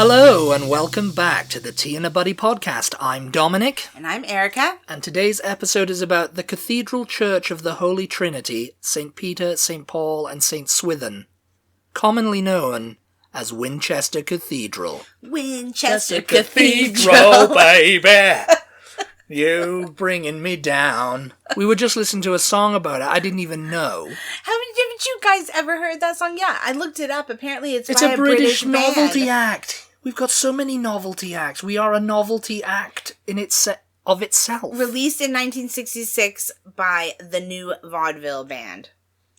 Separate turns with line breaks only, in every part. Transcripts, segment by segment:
Hello and welcome back to the Tea and a Butty podcast. I'm Dominic.
And I'm Erica.
And today's episode is about the Cathedral Church of the Holy Trinity, St. Peter, St. Paul and St. Swithin, commonly known as Winchester Cathedral.
Winchester
Cathedral, baby! You bringing me down. We were just listening to a song about it. I didn't even know.
Haven't you guys ever heard that song? Yeah, I looked it up. Apparently it's by
a British novelty
band.
act. We've got so many novelty acts. We are a novelty act in of itself.
Released in 1966 by the New Vaudeville Band,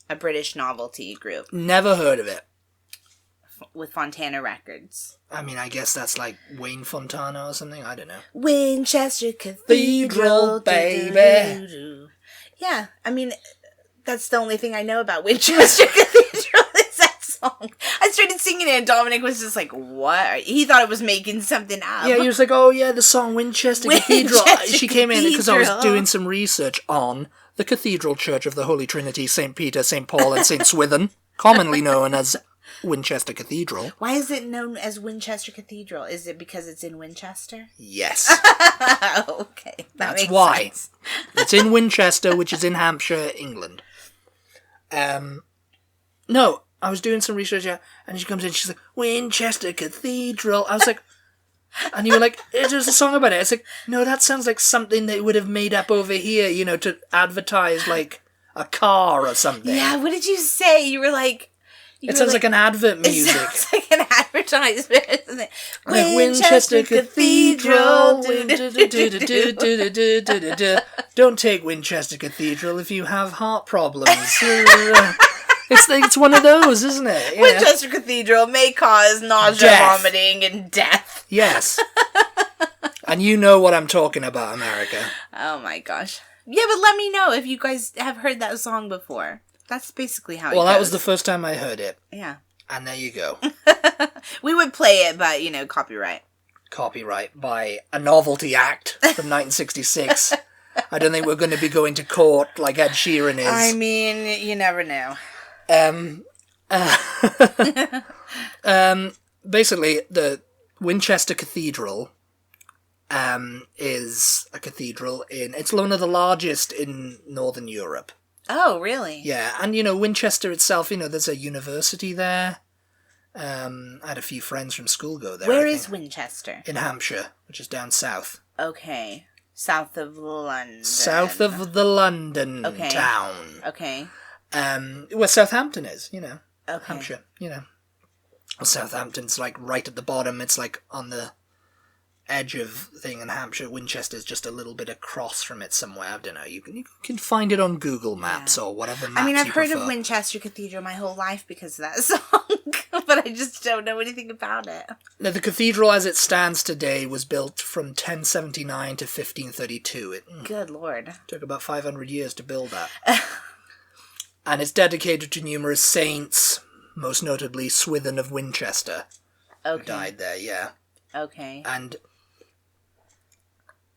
a British novelty group.
Never heard of it.
With Fontana Records.
I mean, I guess that's like Wayne Fontana or something. I don't know.
Winchester Cathedral,
baby.
Yeah, I mean, that's the only thing I know about Winchester Cathedral is that song. I started singing it and Dominic was just like, what? He thought it was making something up.
Yeah, he was like, oh yeah, the song Winchester Cathedral. She came in because I was doing some research on the Cathedral Church of the Holy Trinity, St. Peter, St. Paul and St. Swithin, commonly known as Winchester Cathedral.
Why is it known as Winchester Cathedral? Is it because it's in Winchester?
Yes.
Okay.
That's why. Sense. It's in Winchester, which is in Hampshire, England. No, I was doing some research, and she comes in, she's like, Winchester Cathedral. I was like, and you were like, there's a song about it. It's like, no, that sounds like something they would have made up over here, you know, to advertise, like, a car or something.
Yeah, what did you say? You were like...
It sounds like an advert music.
It sounds like an advertisement, isn't it?
Like Winchester Cathedral. Don't take Winchester Cathedral if you have heart problems. It's one of those, isn't it? Yeah.
Winchester Cathedral may cause nausea, vomiting, and death.
Yes. And you know what I'm talking about, America.
Oh my gosh. Yeah, but let me know if you guys have heard that song before. That's basically how it goes.
Well, that was the first time I heard it.
Yeah.
And there you go.
We would play it, but, you know, copyright.
Copyright by a novelty act from 1966. I don't think we're going to be going to court like Ed Sheeran is.
I mean, you never know.
Basically, the Winchester Cathedral is a cathedral it's one of the largest in Northern Europe.
Oh, really?
Yeah, and, you know, Winchester itself, you know, there's a university there. I had a few friends from school go there.
Where is Winchester?
In Hampshire, which is down south.
Okay. South of London.
South of the London town.
Okay.
Where Southampton is, you know.
Okay.
Hampshire, you know. Well, Southampton's, like, right at the bottom. It's, like, on the edge of thing in Hampshire. Winchester's just a little bit across from it somewhere. I don't know. You can find it on Google Maps or whatever maps.
I mean, I've heard
prefer.
of Winchester Cathedral my whole life because of that song, but I just don't know anything about it.
Now, the cathedral as it stands today was built from 1079 to 1532.
Good Lord.
Took about 500 years to build that. And it's dedicated to numerous saints, most notably Swithin of Winchester, who died there, yeah.
Okay.
And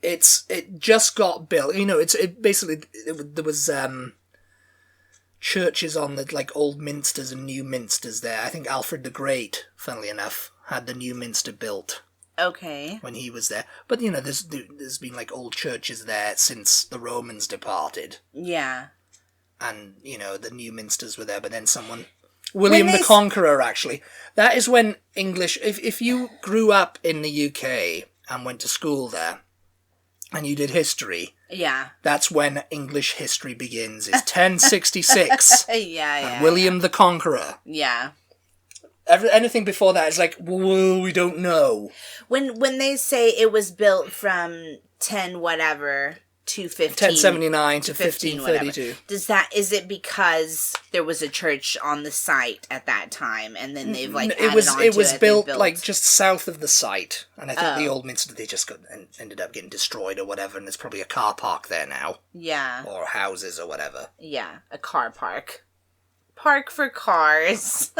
it just got built. You know, there was churches on the, like, old minsters and new minsters there. I think Alfred the Great, funnily enough, had the new minster built.
Okay.
When he was there. But, you know, there's been, like, old churches there since the Romans departed.
Yeah.
And, you know, the new minsters were there, but then William the Conqueror, actually. That is when English... If you grew up in the UK and went to school there, and you did history...
Yeah.
That's when English history begins. It's 1066.
Yeah.
And William the Conqueror.
Yeah.
Anything before that is like, whoa, we don't know.
When they say it was built from 10 whatever... to
1079 to 1532.
Is it because there was a church on the site at that time and then they've like
it was built like just south of the site, and I think the old minster, they just ended up getting destroyed or whatever, and there's probably a car park there now.
Yeah.
Or houses or whatever.
Yeah, a car park. Park for cars.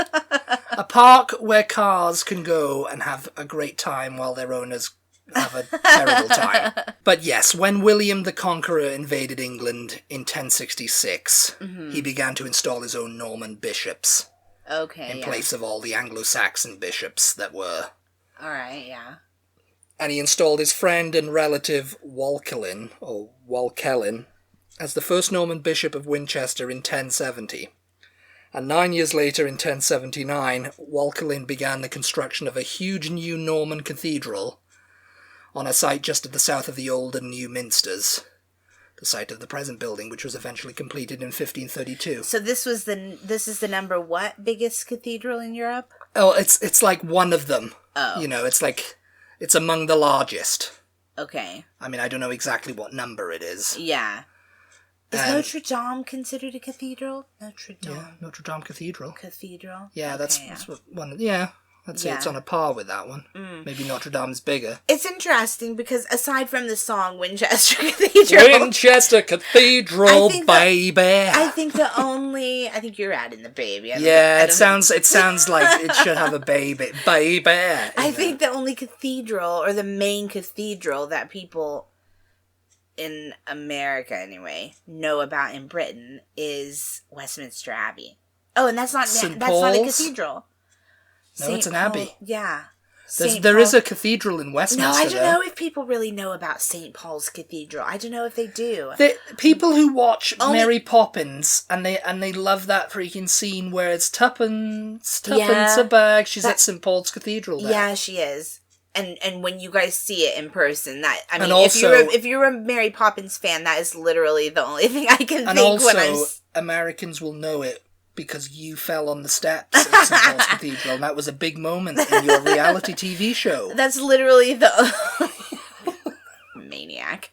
A park where cars can go and have a great time while their owners have a terrible time. But yes, when William the Conqueror invaded England in 1066, he began to install his own Norman bishops.
Okay.
In place of all the Anglo-Saxon bishops that were
Alright, yeah.
And he installed his friend and relative Walcelin, as the first Norman bishop of Winchester in 1070. And 9 years later, in 1079, Walcelin began the construction of a huge new Norman cathedral on a site just to the south of the old and new minsters, the site of the present building, which was eventually completed in 1532.
So this is the number what biggest cathedral in Europe?
Oh, it's like one of them.
Oh.
You know, it's among the largest.
Okay.
I mean, I don't know exactly what number it is.
Yeah. Is Notre Dame considered a cathedral? Notre Dame.
Yeah, Notre Dame Cathedral.
Cathedral?
Yeah,
okay,
that's what one. Yeah, I'd say it's on a par with that one. Maybe Notre Dame's bigger.
It's interesting because aside from the song Winchester Cathedral...
Winchester Cathedral, baby!
I think you're adding the baby.
It sounds like it should have a baby. Baby!
I think the only cathedral, or the main cathedral that people... in America anyway, know about in Britain is Westminster Abbey. Oh, and that's not a cathedral.
No, it's an abbey.
Yeah.
There is a cathedral in Westminster.
No, I don't know if people really know about St. Paul's Cathedral. I don't know if they do.
People who watch Mary Poppins and they love that freaking scene where it's tuppence a bag. She's at St. Paul's Cathedral there.
Yeah, she is. And when you guys see it in person, if you're a Mary Poppins fan, that is literally the only thing I can think when I'm...
Americans will know it because you fell on the steps at St. Paul's Cathedral, and that was a big moment in your reality TV show.
That's literally the... Maniac.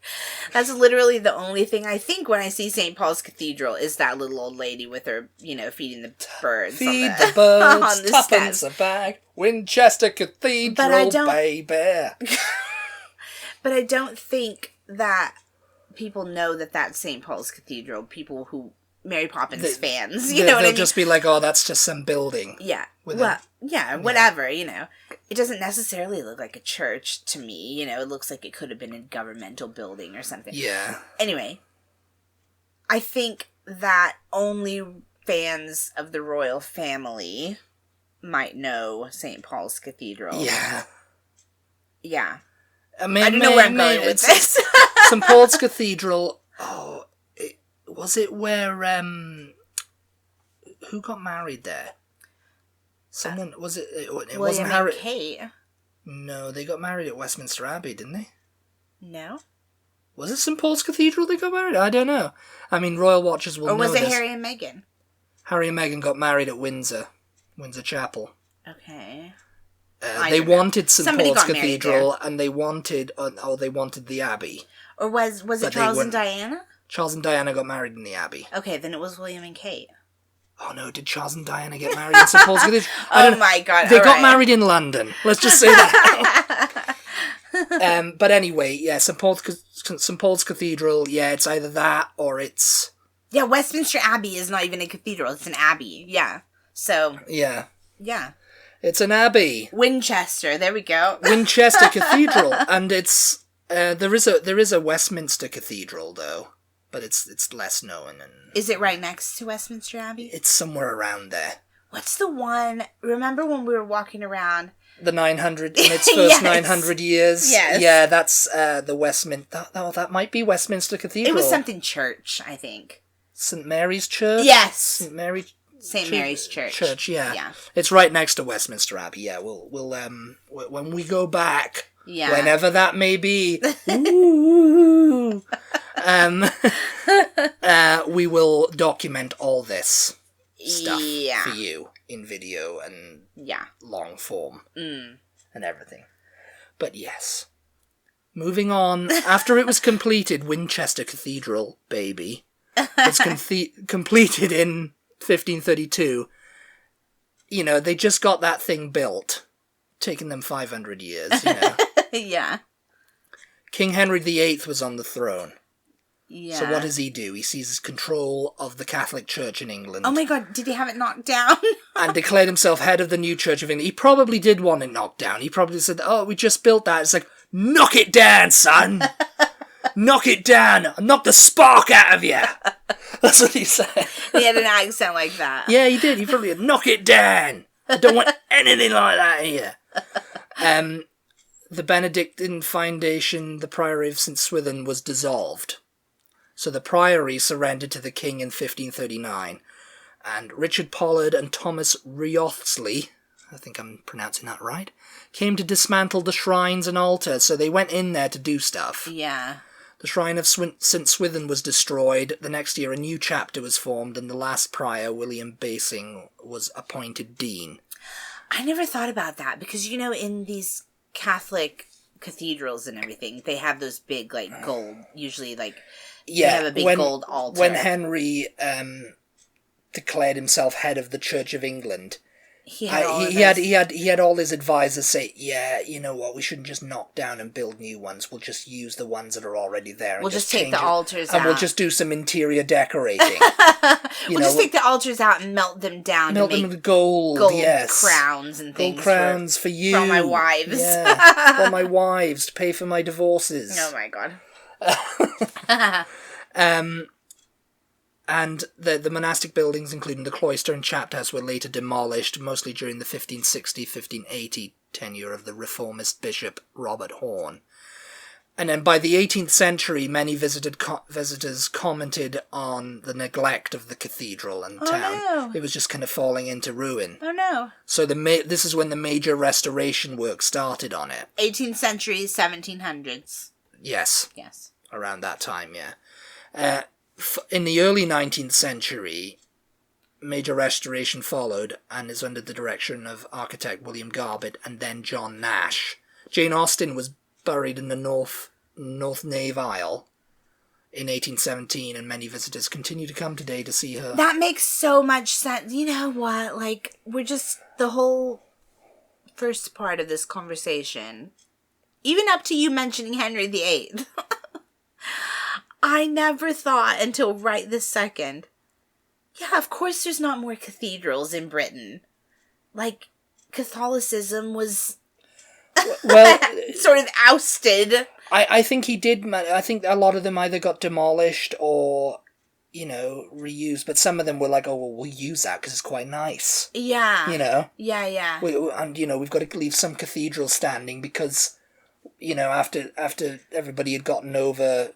That's literally the only thing I think when I see St. Paul's Cathedral is that little old lady with her, feeding the birds.
Feed the birds, on the tuppence a bag, Winchester Cathedral, baby.
But I don't think that people know that that's St. Paul's Cathedral. People who... Mary Poppins fans, you know what I mean? They'll
just be like, oh, that's just some building.
Yeah. Whatever, It doesn't necessarily look like a church to me, It looks like it could have been a governmental building or something.
Yeah.
Anyway, I think that only fans of the royal family might know St. Paul's Cathedral.
Yeah.
Yeah. I don't know where I'm going with this.
St. Paul's Cathedral, was it where, who got married there? Someone, was it
William
wasn't Harry...
and Kate.
No, they got married at Westminster Abbey, didn't they?
No.
Was it St. Paul's Cathedral they got married? I don't know. I mean, royal watchers will know this.
Or was it Harry and Meghan?
Harry and Meghan got married at Windsor Chapel.
Okay.
They wanted St. Paul's Cathedral, and they wanted the Abbey.
Or was it Charles and Diana?
Charles and Diana got married in the Abbey.
Okay, then it was William and Kate.
Oh no, did Charles and Diana get married in St. Paul's Cathedral?
My God.
They got married in London. Let's just say that. But anyway, yeah, St. Paul's Cathedral, yeah, it's either that or it's...
Yeah, Westminster Abbey is not even a cathedral, it's an abbey, yeah. So...
Yeah.
Yeah.
It's an abbey.
Winchester, there we go.
Winchester Cathedral, and it's... there is a Westminster Cathedral, though. But it's less known. And
is it right next to Westminster Abbey?
It's somewhere around there.
What's the one? Remember when we were walking around?
The 900, in its first 900 years?
Yes.
Yeah, that's the Westminster... that might be Westminster Cathedral.
It was something church, I think.
St. Mary's Church?
Yes.
St. Mary's Church.
Church,
yeah. It's right next to Westminster Abbey, yeah. We'll when we go back, whenever that may be... Ooh, we will document all this stuff for you in video and long form and everything. But yes, moving on. After it was completed, Winchester Cathedral, baby, was completed in 1532. They just got that thing built, taking them 500 years.
Yeah.
King Henry VIII was on the throne.
Yeah.
So what does he do? He seizes control of the Catholic Church in England.
Oh my God, did he have it knocked down?
And declared himself head of the new Church of England. He probably did want it knocked down. He probably said, oh, we just built that. It's like, knock it down, son! Knock it down! Knock the spark out of you! That's what he said.
He had an accent like that.
Yeah, he did. He probably had, knock it down! I don't want anything like that here. The Benedictine foundation, the Priory of St. Swithin, was dissolved. So the priory surrendered to the king in 1539. And Richard Pollard and Thomas Wriothesley, I think I'm pronouncing that right, came to dismantle the shrines and altars. So they went in there to do stuff.
Yeah.
The shrine of St. Swithin was destroyed. The next year a new chapter was formed, and the last prior, William Basing, was appointed dean.
I never thought about that, because, you know, in these Catholic cathedrals and everything, they have those big, like, gold, usually, like, they have a big gold altar.
When Henry declared himself head of the Church of England, he had all his advisors say, yeah, you know what, we shouldn't just knock down and build new ones. We'll just use the ones that are already there.
We'll just take the altars out.
And we'll just do some interior decorating.
We'll just take the altars out and melt them down.
Melt them with gold, yes.
Crowns and things.
Gold crowns for you.
For my wives.
Yeah, for my wives, to pay for my divorces.
Oh my god.
And the monastic buildings, including the cloister and chapterhouse, were later demolished, mostly during the 1560-1580 tenure of the reformist bishop Robert Horne. And then by the 18th century, many visitors commented on the neglect of the cathedral and town.
No.
It was just kind of falling into ruin.
Oh no.
So this is when the major restoration work started on it.
18th century, 1700s.
Yes.
Yes.
Around that time, yeah. In the early 19th century, major restoration followed and is under the direction of architect William Garbett and then John Nash. Jane Austen was buried in the North Nave aisle in 1817, and many visitors continue to come today to see her.
That makes so much sense. You know what? Like, we're just, the whole first part of this conversation, even up to you mentioning Henry VIII, I never thought until right this second, yeah, of course there's not more cathedrals in Britain. Like, Catholicism was
well
sort of ousted.
I think he did. I think a lot of them either got demolished or, you know, reused. But some of them were like, oh, well, we'll use that because it's quite nice.
Yeah.
You know?
Yeah.
And, you know, we've got to leave some cathedrals standing because, you know, after everybody had gotten over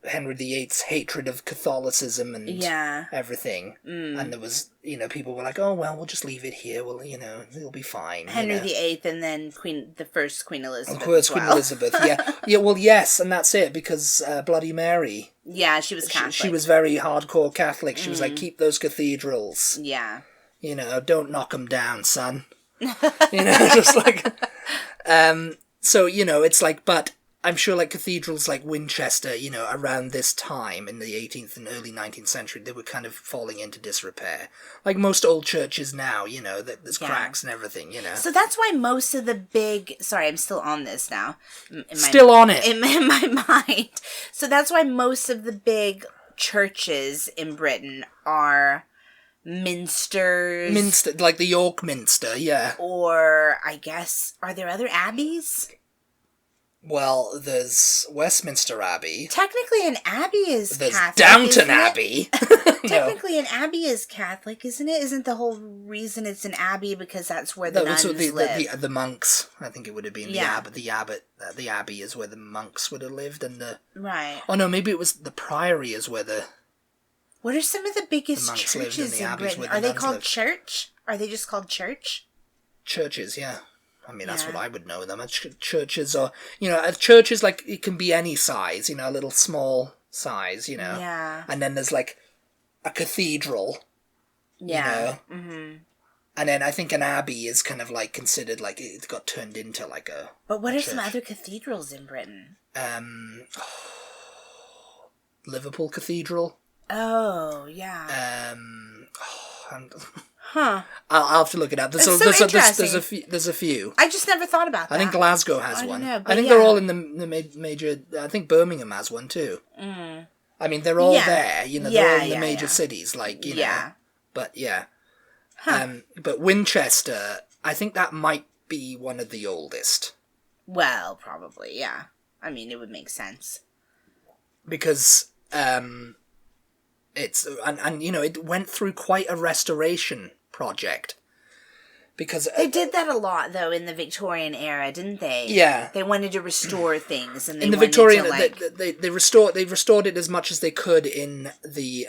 Henry VIII's hatred of Catholicism and everything. And there was, you know, people were like, oh, well, we'll just leave it here. Well, you know, it'll be fine.
Henry VIII and then the first Queen Elizabeth.
Of course, Queen Elizabeth, yeah. Yeah, well, yes, and that's it, because Bloody Mary.
Yeah, she was Catholic.
She was very hardcore Catholic. She was like, keep those cathedrals.
Yeah.
You know, don't knock them down, son. You know, just like... so, you know, it's like, but... I'm sure, like, cathedrals like Winchester, you know, around this time, in the 18th and early 19th century, they were kind of falling into disrepair. Like most old churches now, you know, there's cracks and everything, you know.
So that's why most of the big... Sorry, I'm still on this now.
Still on it.
In my mind. So that's why most of the big churches in Britain are minsters.
Minster, like the York Minster, yeah.
Or, I guess, are there other abbeys?
Well, there's Westminster Abbey.
Technically, an abbey is
there's
Catholic.
Downton Abbey.
Technically, an abbey is Catholic, isn't it? Isn't the whole reason it's an abbey because that's where the nuns live?
The monks, I think it would have been. The abbey is where the monks would have lived, and
right.
Oh no, maybe it was the priory is where the.
What are some of the biggest churches in Britain? Are they called church? Are they just called church?
Churches, yeah. I mean, that's what I would know them. Churches are, you know, churches, like, it can be any size, you know, a little small size, you know.
Yeah.
And then there's, like, a cathedral,
yeah.
You know. Mm-hmm. And then I think an abbey is kind of, like, considered, like, it got turned into, like, a
But what are some other cathedrals in Britain?
Liverpool Cathedral.
Oh, yeah.
I'll have to look it up. There's a few.
I just never thought about that.
I think Glasgow has one.
Know,
I think they're all in the major... I think Birmingham has one too. Mm. I mean, they're all there. You know, they're all in the major cities, like, you know. But, yeah. Huh. But Winchester, I think that might be one of the oldest.
Well, probably, yeah. I mean, it would make sense.
Because... it's and you know, it went through quite a restoration project because
they did that a lot though in the Victorian era, didn't they?
Yeah,
they wanted to restore things, and
in the Victorian, they restored it as much as they could in the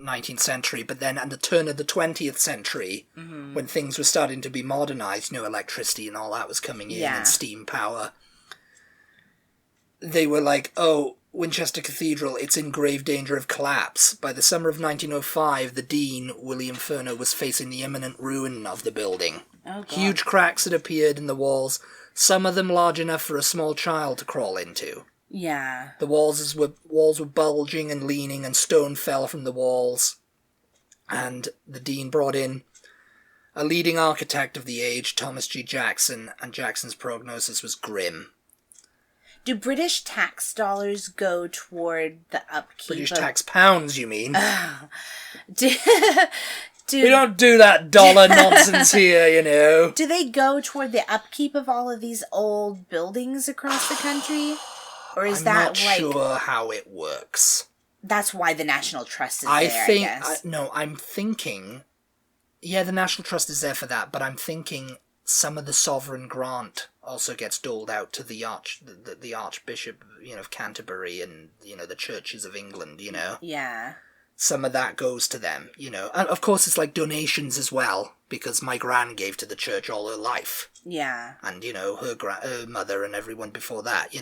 19th century, but then at the turn of the 20th century, when things were starting to be modernized, electricity and all that was coming in, and steam power, they were like, oh, Winchester Cathedral, it's in grave danger of collapse. By the summer of 1905, the Dean, William Furner, was facing the imminent ruin of the building.
Oh, God.
Huge cracks had appeared in the walls, some of them large enough for a small child to crawl into.
Yeah.
The walls were bulging and leaning, and stone fell from the walls. And the Dean brought in a leading architect of the age, Thomas G. Jackson, and Jackson's prognosis was grim.
Do British tax dollars go toward the upkeep
British tax pounds, you mean?
We
don't do that dollar nonsense here,
Do they go toward the upkeep of all of these old buildings across the country? Or is
I'm
that
not sure how it works.
That's why the National Trust is there, I guess.
I'm thinking... Yeah, the National Trust is there for that, but I'm thinking some of the sovereign grant also gets doled out to the Archbishop, of Canterbury and, the churches of England,
Yeah.
Some of that goes to them, And of course it's like donations as well, because my gran gave to the church all her life.
Yeah.
And, her mother and everyone before that,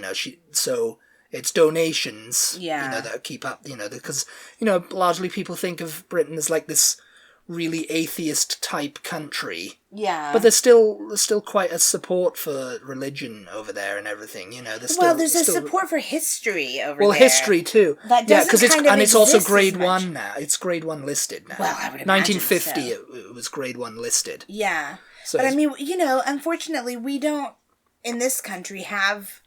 so it's donations, that keep up, because, largely people think of Britain as like this really atheist type country.
Yeah.
But there's still quite a support for religion over there and everything,
there's a support for history over there.
Well, history too.
That doesn't
it's also grade 1 now. It's grade 1 listed now.
Well, I would imagine
1950
so.
it was grade 1 listed.
Yeah.
So
but I mean, unfortunately we don't in this country have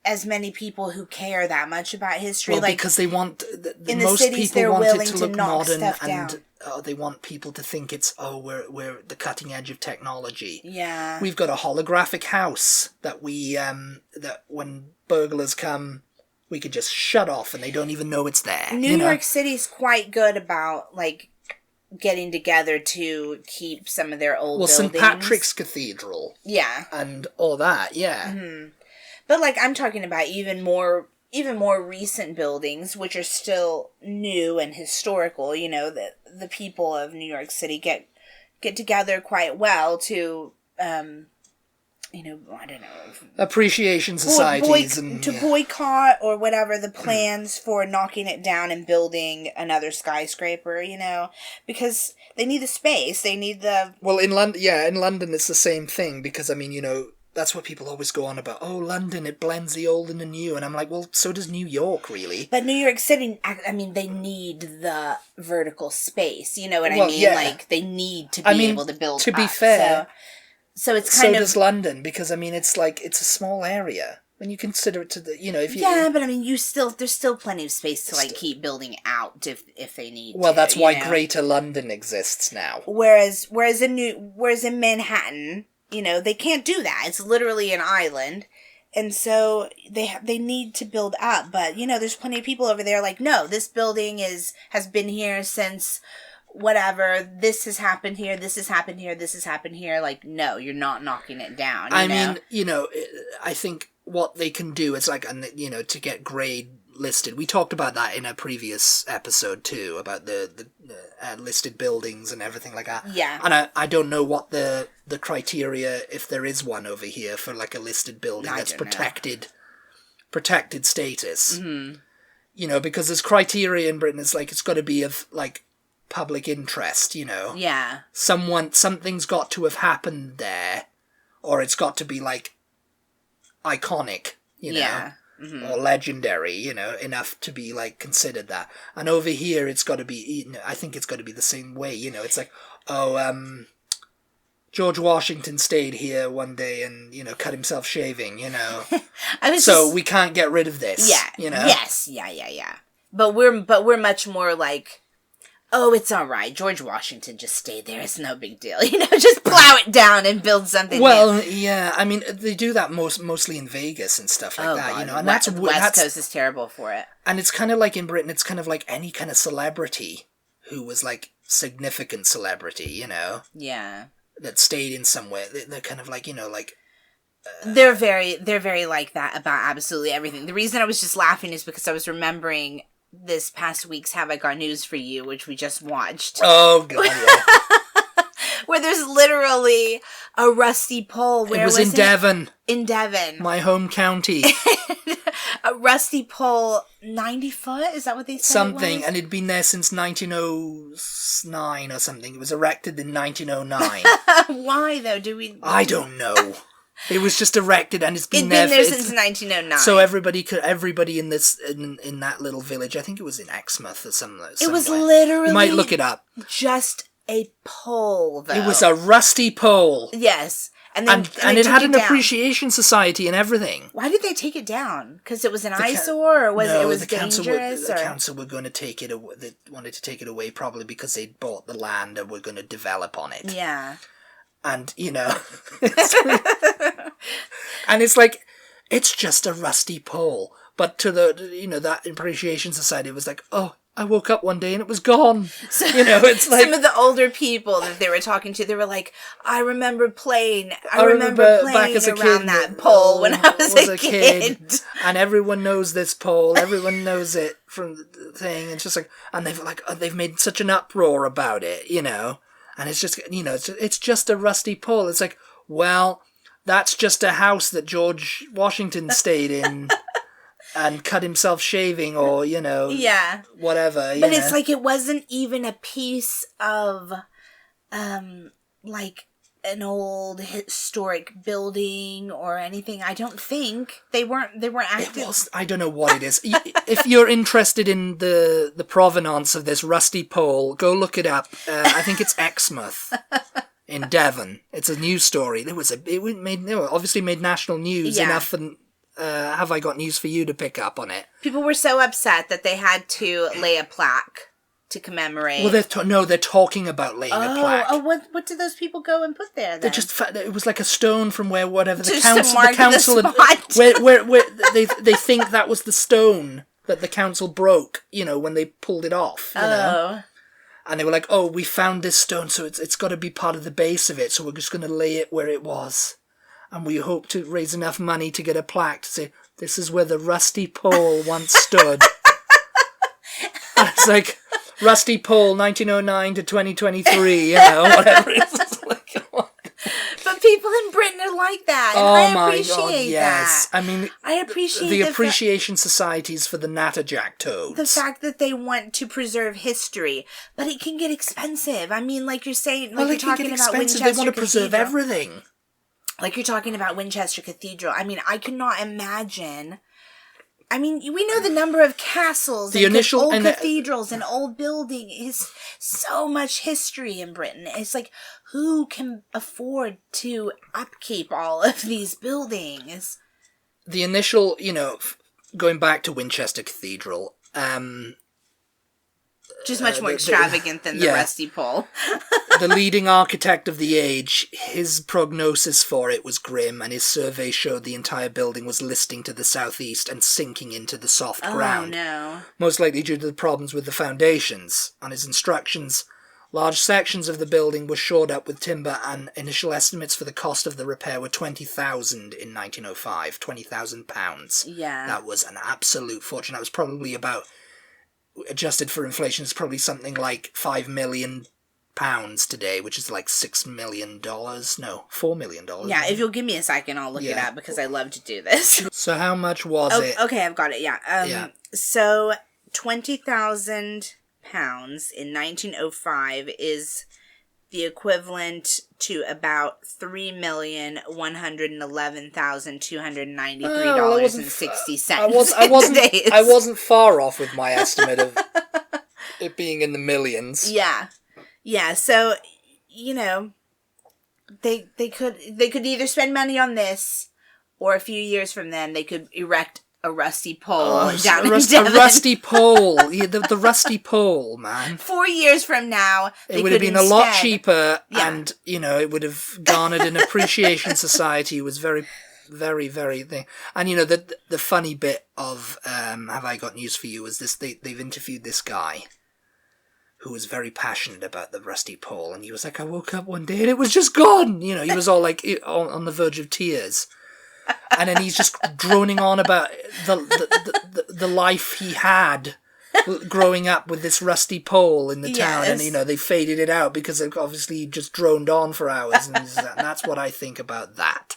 as many people who care that much about history.
Well, because they want...
in the
most
cities,
people
they're
want
willing
it to
to
look
knock
modern,
stuff
and
down.
they want people to think it's, we're the cutting edge of technology.
Yeah.
We've got a holographic house that we, that when burglars come, we could just shut off and they don't even know it's there.
New York City's quite good about, getting together to keep some of their old buildings.
St. Patrick's Cathedral.
Yeah.
And all that, yeah.
Mm-hmm. But, I'm talking about even more recent buildings, which are still new and historical, that the people of New York City get together quite well to, I don't know.
Appreciation societies.
Boycott or whatever the plans for knocking it down and building another skyscraper, because they need the space, they need the...
Well, in London it's the same thing, because, that's what people always go on about. Oh, London, it blends the old and the new. And I'm like, well, so does New York, really.
But New York City, they need the vertical space. You know what I mean?
Yeah.
They need to be able to build
to
up.
be fair.
So it's kind of...
So does London, because, it's it's a small area. When you consider it to the, if you...
Yeah, but there's still plenty of space to, keep building out if they need
Well,
to,
that's why Greater London exists now.
Whereas in Manhattan... they can't do that. It's literally an island. And so they need to build up. But, there's plenty of people over there no, this building has been here since whatever. This has happened here. This has happened here. This has happened here. No, you're not knocking it down.
I think what they can do is to get grade listed. We talked about that in a previous episode too, about the listed buildings and everything like that.
Yeah.
And I don't know what the criteria, if there is one over here for a listed building that's protected status.
Mm-hmm.
Because there's criteria in Britain. It's it's got to be of public interest.
Yeah.
Something's got to have happened there, or it's got to be iconic.
Yeah. Mm-hmm.
Or legendary, enough to be considered that. And over here, it's got to be. I think it's got to be the same way. It's George Washington stayed here one day and cut himself shaving. We can't get rid of this.
Yeah. Yes. Yeah. But we're much more oh, it's all right. George Washington just stayed there. It's no big deal. Just plow it down and build something
Well,
new.
yeah. They do that mostly in Vegas and stuff like that,
God. And that's West Coast is terrible for it.
And it's kind of in Britain, it's kind of any kind of celebrity who was like significant celebrity, you know,
Yeah.
that stayed in somewhere. They're kind of like, you know, like.
They're very like that about absolutely everything. The reason I was just laughing is because I was remembering this past week's Have I Got News for You, which we just watched.
Oh, God, yeah.
Where there's literally a rusty pole. Where
it was in Devon.
In Devon.
My home county.
A rusty pole, 90 foot? Is that what they said?
Something, and it'd been there since 1909 or something. It was erected in 1909.
Why, though?
I don't know. It was just erected, and it's been
there
there
since 1909.
So everybody in this in that little village, I think it was in Exmouth or somewhere.
It was literally.
You might look it up.
Just a pole, though.
It was a rusty pole.
Yes. And
it had an appreciation society and everything.
Why did they take it down? Because it was an eyesore, or it was dangerous?
The council were going to take it away. They wanted to take it away probably because they'd bought the land and were going to develop on it.
Yeah.
And, you know, and it's like, it's just a rusty pole. But to that appreciation society, it was like, oh, I woke up one day and it was gone.
So,
you know, it's like...
Some of the older people that they were talking to, they were like, I remember playing around that pole when I was a kid.
And everyone knows this pole. Everyone knows it from the thing. It's just like, and they've made such an uproar about it, you know. And it's just, you know, it's just a rusty pole. It's like, well, that's just a house that George Washington stayed in and cut himself shaving, or, you know, whatever.
But it's like it wasn't even a piece of, like, an old historic building or anything. I don't think they weren't active.
I don't know what it is. If you're interested in the provenance of this rusty pole, go look it up. I think it's Exmouth in Devon. It's a news story. It obviously made national news enough, and Have I Got News for You to pick up on it. People
were so upset that they had to lay a plaque to commemorate.
Well, they're talking about laying a plaque.
Oh, what did those people go and put there then?
It was like a stone from where whatever the
council
where they think that was the stone that the council broke, you know, when they pulled it off. You know? And they were like, oh, we found this stone, so it's got to be part of the base of it, so we're just going to lay it where it was. And we hope to raise enough money to get a plaque to say, this is where the rusty pole once stood. And it's like, rusty pole, 1909 to 2023, you know, whatever it is.
But people in Britain are like that, and I appreciate that.
I mean,
I appreciate
the appreciation societies for the Natterjack toads.
The fact that they want to preserve history, but it can get expensive. I mean, like you're saying, like you're talking about Winchester Cathedral.
They want to preserve everything.
Like you're talking about Winchester Cathedral. I mean, I could not imagine. I mean, we know the number of castles and old cathedrals and old buildings. Is so much history in Britain. It's like, who can afford to upkeep all of these buildings?
The initial, you know, going back to Winchester Cathedral,
just much more extravagant than the rusty pole.
The leading architect of the age, his prognosis for it was grim, and his survey showed the entire building was listing to the southeast and sinking into the soft ground.
Oh, no.
Most likely due to the problems with the foundations. On his instructions, large sections of the building were shored up with timber, and initial estimates for the cost of the repair were £20,000 in 1905. £20,000.
Yeah.
That was an absolute fortune. That was probably about, adjusted for inflation, it's probably something like £5 million today, which is like $6 million. No, $4 million.
Yeah, if you'll give me a second, I'll look it up because I love to do this.
So how much was it?
Okay, I've got it. Yeah. So £20,000 in 1905 is the equivalent to about $3,111,293.60.
I wasn't far off with my estimate of it being in the millions.
Yeah. Yeah, so, you know, they could either spend money on this, or a few years from then they could erect a rusty pole down in Devon.
A rusty pole. Yeah, the rusty pole, man.
4 years from now,
it would have been a lot cheaper, and, you know, it would have garnered an appreciation society. It was very, very, very thing. And, you know, the funny bit of Have I Got News for You is this, they've interviewed this guy who was very passionate about the rusty pole, and he was like, I woke up one day and it was just gone. You know, he was all like on the verge of tears. And then he's just droning on about the life he had growing up with this rusty pole in the town. And, you know, they faded it out because obviously he just droned on for hours. And that's what I think about that.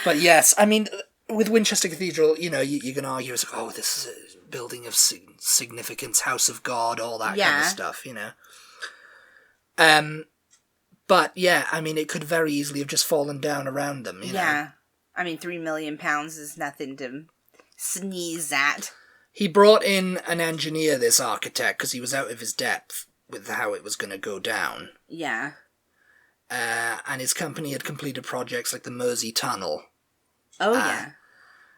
But yes, I mean, with Winchester Cathedral, you know, you can argue, it's like, oh, this is a building of significance, house of God, all that kind of stuff, you know. But, yeah, I mean, it could very easily have just fallen down around them, you know.
Yeah. I mean, £3 million is nothing to sneeze at.
He brought in an engineer, this architect, because he was out of his depth with how it was going to go down.
Yeah.
And his company had completed projects like the Mersey Tunnel.
Oh, yeah.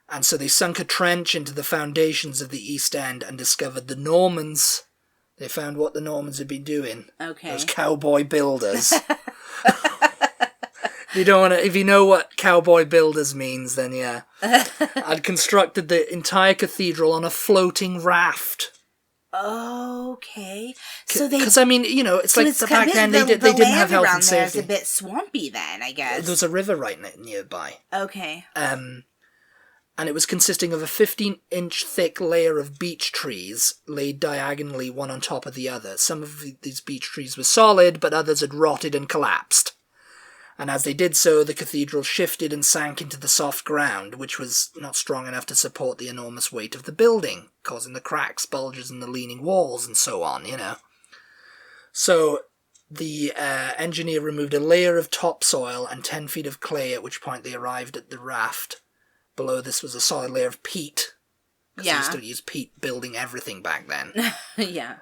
And so they sunk a trench into the foundations of the East End and discovered the Normans. They found what the Normans had been doing.
Okay.
Those cowboy builders. If you know what cowboy builders means, then yeah. I'd constructed the entire cathedral on a floating raft.
Okay.
Because, I mean, you know, it's like back then they didn't have health and safety.
It's a bit swampy then, I guess.
There was a river right nearby.
Okay.
And it was consisting of a 15-inch thick layer of beech trees laid diagonally one on top of the other. Some of these beech trees were solid, but others had rotted and collapsed. And as they did so, the cathedral shifted and sank into the soft ground, which was not strong enough to support the enormous weight of the building, causing the cracks, bulges in the leaning walls, and so on, you know. So the engineer removed a layer of topsoil and 10 feet of clay, at which point they arrived at the raft. Below this was a solid layer of peat. Because they used to use peat building everything back then.
Yeah.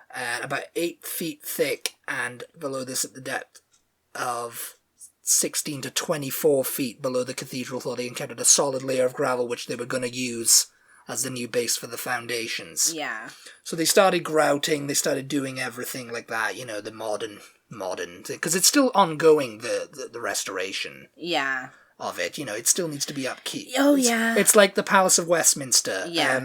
About 8 feet thick, and below this at the depth of 16 to 24 feet below the cathedral floor, they encountered a solid layer of gravel which they were going to use as the new base for the foundations.
Yeah.
So they started grouting, they started doing everything like that, you know, the modern thing. Because it's still ongoing, the restoration.
Yeah.
Of it, you know, it still needs to be upkeep.
Oh, yeah.
It's like the Palace of Westminster,
yeah.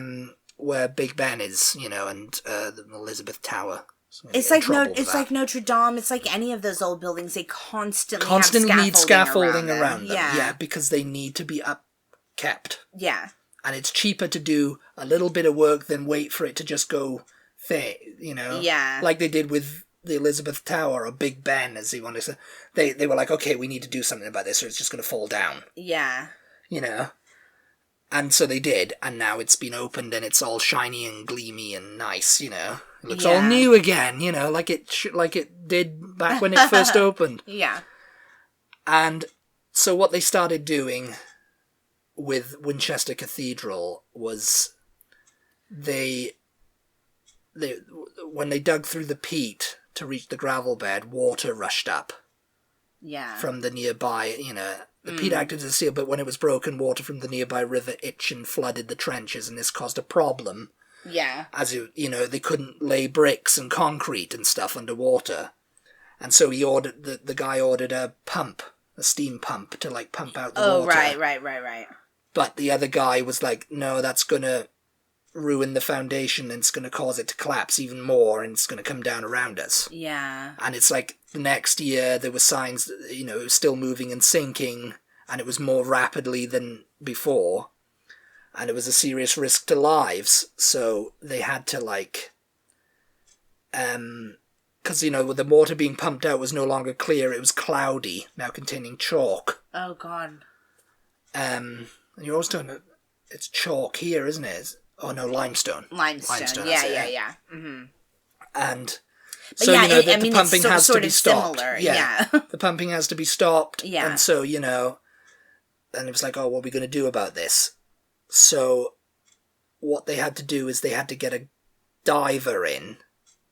Where Big Ben is, you know, and the Elizabeth Tower.
It's like Notre Dame. It's like any of those old buildings. They constantly
need scaffolding around them.
Yeah.
Yeah, because they need to be upkept.
Yeah.
And it's cheaper to do a little bit of work than wait for it to just go you know.
Yeah.
Like they did with the Elizabeth Tower or Big Ben, as they wanted to say. They were like, okay, we need to do something about this or it's just going to fall down.
Yeah.
You know. And so they did, and now it's been opened and it's all shiny and gleamy and nice, you know. It looks all new again, you know, like it did back when it first opened.
Yeah.
And so what they started doing with Winchester Cathedral was when they dug through the peat to reach the gravel bed, water rushed up.
Yeah.
From the nearby, you know. The peat acted as a seal, but when it was broken, water from the nearby river Itchen flooded the trenches, and this caused a problem.
Yeah.
As you know, they couldn't lay bricks and concrete and stuff underwater. And so the guy ordered a steam pump, to like pump out the water.
Oh, right.
But the other guy was like, no, that's going to ruin the foundation and it's going to cause it to collapse even more and it's going to come down around us.
Yeah.
And it's like the next year there were signs that, you know, it was still moving and sinking and it was more rapidly than before. And it was a serious risk to lives. So they had to like, because, you know, with the water being pumped out was no longer clear. It was cloudy, now containing chalk.
Oh, God.
And you're always talking about, it's chalk here, isn't it? Oh, no, limestone.
Limestone, yeah. Mm-hmm.
And so, you know, the pumping has to be stopped.
Similar. Yeah.
The pumping has to be stopped.
Yeah.
And so, you know, and it was like, oh, what are we going to do about this? So what they had to do is they had to get a diver in.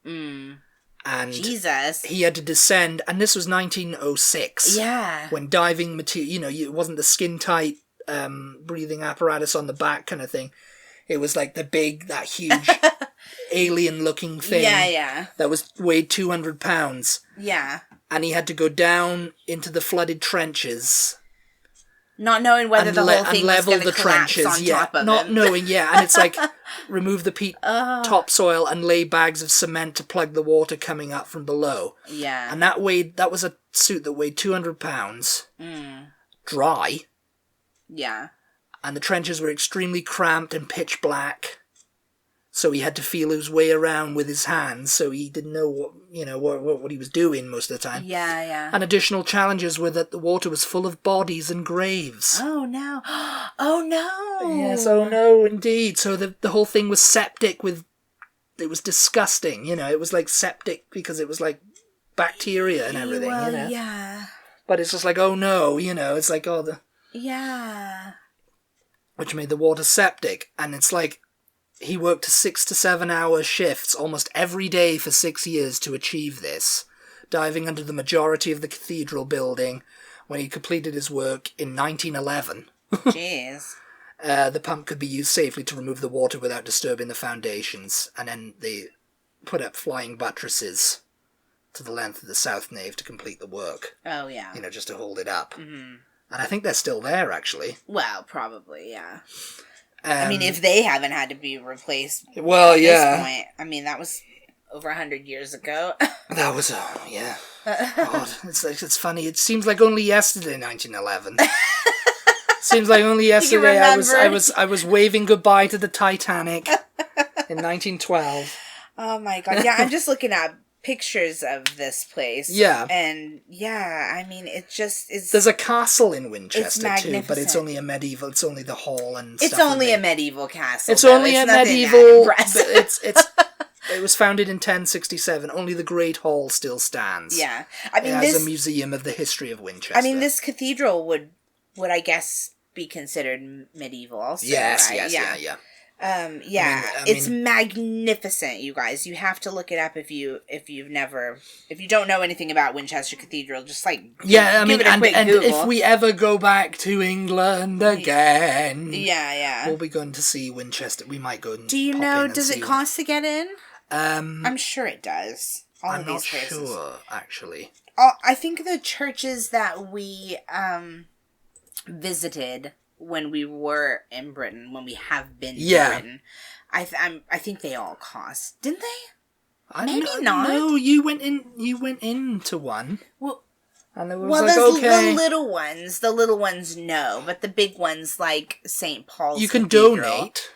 And
Jesus.
He had to descend, and this was 1906.
Yeah.
When diving material, you know, it wasn't the skin-tight breathing apparatus on the back kind of thing. It was like that huge alien-looking thing.
Yeah.
That weighed 200 pounds.
Yeah.
And he had to go down into the flooded trenches
Not knowing whether the whole thing was going to collapse on top of
not
him.
knowing, and it's like remove the peat topsoil and lay bags of cement to plug the water coming up from below.
Yeah.
And that was a suit that weighed 200 pounds, dry.
Yeah.
And the trenches were extremely cramped and pitch black. So he had to feel his way around with his hands, so he didn't know what he was doing most of the time.
Yeah, yeah.
And additional challenges were that the water was full of bodies and graves.
Oh, no. Oh, no.
Yes, oh, no, indeed. So the whole thing was septic with... It was disgusting, It was like septic because it was like bacteria and everything,
Well, yeah.
But it's just like, oh, no, It's like, oh, the...
Yeah.
Which made the water septic. And it's like... He worked 6 to 7 hour shifts almost every day for 6 years to achieve this, diving under the majority of the cathedral building. When he completed his work in 1911,
Jeez.
The pump could be used safely to remove the water without disturbing the foundations, and then they put up flying buttresses to the length of the south nave to complete the work.
Oh, yeah.
Just to hold it up. And I think they're still there, actually.
Well, probably, yeah. I mean, if they haven't had to be replaced at this point, I mean, that was over 100 years ago.
That was, yeah. God, it's funny. It seems like only yesterday, 1911. Seems like only yesterday I was waving goodbye to the Titanic in 1912.
Oh my God! Yeah, I'm just looking at pictures of this place.
Yeah.
And I mean, it just is...
There's a castle in Winchester too, but it's only it's only the hall and stuff.
It's only a medieval castle.
It's only a medieval... It was founded in 1067. Only the Great Hall still stands.
Yeah. I mean,
it has a museum of the history of Winchester.
I mean, this cathedral would I guess, be considered medieval also,
yes,
right?
Yes, yeah.
It's magnificent, you guys. You have to look it up if you don't know anything about Winchester Cathedral. Just give it a quick Google.
If we ever go back to England again,
we'll
be going to see Winchester. We might go.
Do you know? Does it cost to get in? I'm sure it does.
I'm not sure, actually.
I think the churches that we visited when we were in Britain, when we have been to Britain, I think they all cost, didn't they? Maybe not.
No, you went into one.
Well,
and there was
the little ones, no, but the big ones like St. Paul's.
You can
Cathedral,
donate.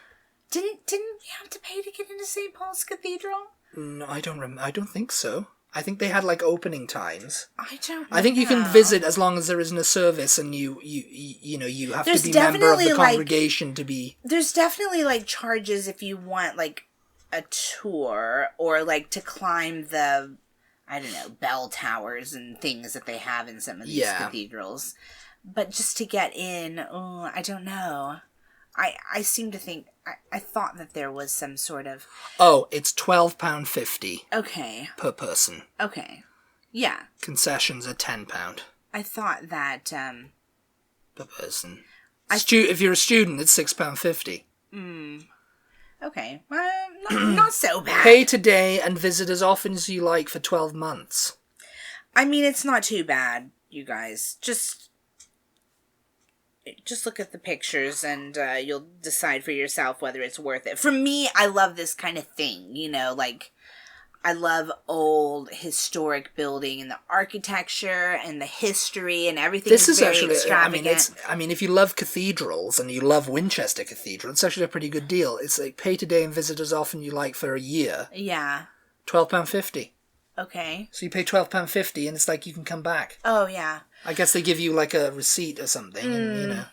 Didn't you have to pay to get into St. Paul's Cathedral?
No, I don't think so. I think they had opening times.
I don't know.
I think you can visit as long as there isn't a service, and you have to be a member of the congregation to be.
There's definitely charges if you want a tour or to climb the, I don't know, bell towers and things that they have in some of these cathedrals. But just to get in, I don't know. I seem to think I thought that there was some sort of...
Oh, it's £12.50.
Okay.
Per person.
Okay. Yeah.
Concessions are £10.
I thought that...
per person. If you're a student, it's £6.50.
Okay. Not so bad.
Pay today and visit as often as you like for 12 months.
I mean, it's not too bad, you guys. Just look at the pictures and you'll decide for yourself whether it's worth it. For me, I love this kind of thing, I love old historic building and the architecture and the history and everything. This is very actually extravagant.
I mean, if you love cathedrals and you love Winchester Cathedral, it's actually a pretty good deal. It's pay today and visit as often you like for a year.
Yeah.
£12.50.
Okay.
So you pay £12.50 and it's you can come back.
Oh, yeah.
I guess they give you a receipt or something, and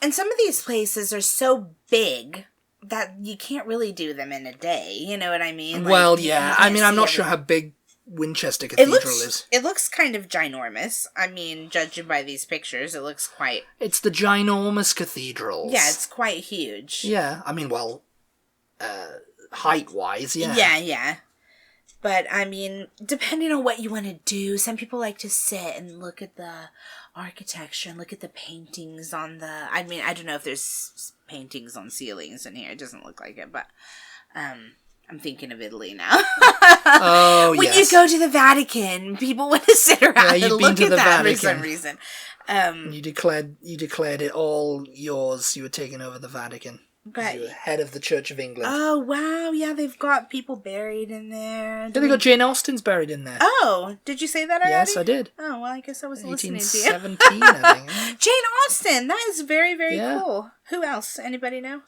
And some of these places are so big that you can't really do them in a day. You know what I mean?
Well, yeah. I mean, I'm not sure how big Winchester Cathedral is.
It looks kind of ginormous. I mean, judging by these pictures, it looks quite...
It's the ginormous cathedrals.
Yeah, it's quite huge.
Yeah, I mean, height-wise, yeah.
Yeah. But, I mean, depending on what you want to do, some people like to sit and look at the architecture and look at the paintings on the... I mean, I don't know if there's paintings on ceilings in here. It doesn't look like it, but... I'm thinking of Italy now.
Oh,
when you go to the Vatican, people want to sit around and look at that for some reason.
You declared it all yours. You were taking over the Vatican.
But
you were head of the Church of England.
Oh, wow. Yeah, they've got people buried in there.
Yeah, they got Jane Austen's buried in there.
Oh, did you say that already?
Yes, I did.
Oh, well, I guess I wasn't listening to you.
1817, I think.
Jane Austen. That is very, very cool. Who else? Anybody know?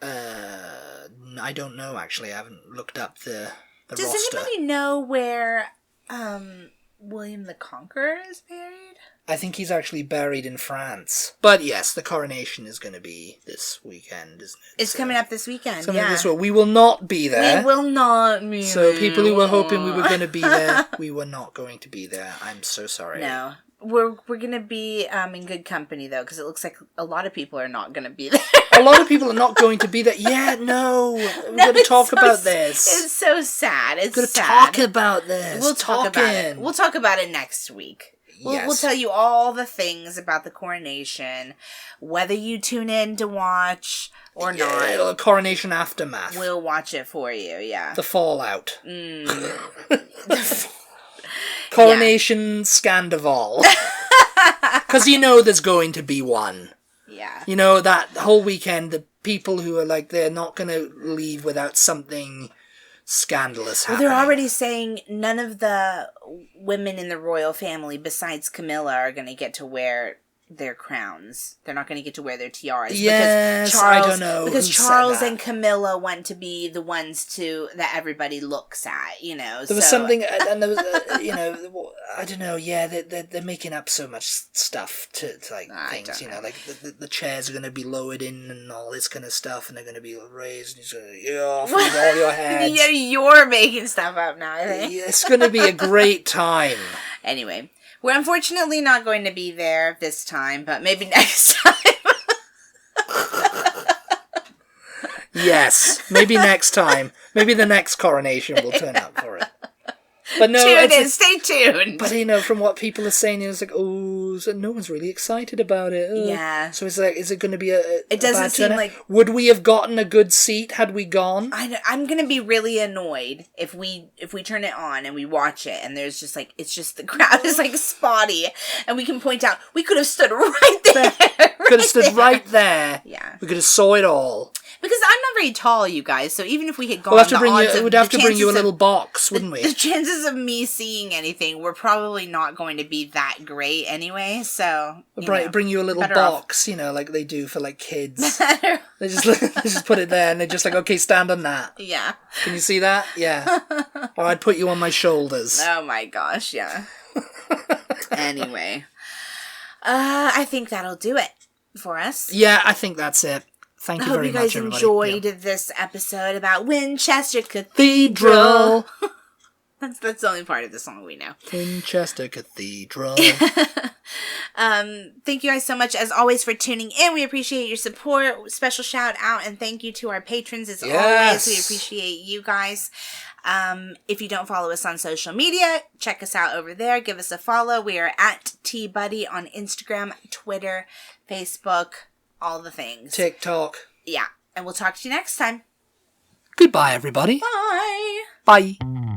I don't know, actually. I haven't looked up the
roster. Does anybody know where William the Conqueror is buried?
I think he's actually buried in France. But yes, the coronation is going to be this weekend, isn't it?
It's coming up this weekend,
We will not be there.
We will not be there.
So people who were hoping we were going to be there, we were not going to be there. I'm so sorry.
No. We're going to be in good company, though, because it looks like a lot of people are not going to be there.
A lot of people are not going to be there. Yeah, no. We're going to talk about this.
It's so sad. It's
We're going to talk about this.
We'll talk about it. We'll talk about it next week. We'll tell you all the things about the coronation, whether you tune in to watch or not.
Coronation aftermath.
We'll watch it for you, yeah.
The fallout. Coronation Scandival. Because you know there's going to be one.
Yeah.
You know, that whole weekend, the people who are like, they're not going to leave without something scandalous happening.
Well, they're already saying none of the women in the royal family besides Camilla are going to get to wear their crowns. They're not going to get to wear their tiaras.
Yes,
because Charles,
I don't know.
Because Charles and Camilla want to be the ones that everybody looks at, you know.
There was something, and there was, I don't know, yeah, they're making up so much stuff to like, things, you know, like the chairs are going to be lowered in and all this kind of stuff, and they're going to be raised, and you're off with all your heads.
Yeah, you're making stuff up now, I think.
It's going to be a great time.
Anyway. We're unfortunately not going to be there this time, but maybe next time.
Yes, maybe next time. Maybe the next coronation will turn up for it. But no,
stay tuned.
But you know, from what people are saying, it's like, so no one's really excited about it.
Yeah.
So it's like, is it going to be a
It doesn't seem like.
Would we have gotten a good seat had we gone?
I'm going to be really annoyed if we turn it on and we watch it and there's just like, it's just the crowd is like spotty and we can point out we could have stood right there.
Could have stood right there.
Yeah.
We could have saw it all.
Because I'm not very tall, you guys, so even if we had gone,
we'd have to bring you a little box, wouldn't we?
The chances of me seeing anything were probably not going to be that great anyway, so...
Bring you a little box, you know, like they do for, like, kids. They just put it there, and they're just like, okay, stand on that.
Yeah.
Can you see that? Yeah. Or I'd put you on my shoulders.
Oh my gosh, yeah. Anyway. I think that'll do it for us.
Yeah, I think that's it. Thank you very much, everybody.
I hope you guys enjoyed this episode about Winchester
Cathedral.
That's the only part of the song we know.
Winchester Cathedral.
Thank you guys so much, as always, for tuning in. We appreciate your support. Special shout out and thank you to our patrons, as always. We appreciate you guys. If you don't follow us on social media, check us out over there. Give us a follow. We are at Butty on Instagram, Twitter, Facebook, all the things.
TikTok.
Yeah. And we'll talk to you next time.
Goodbye, everybody.
Bye.
Bye.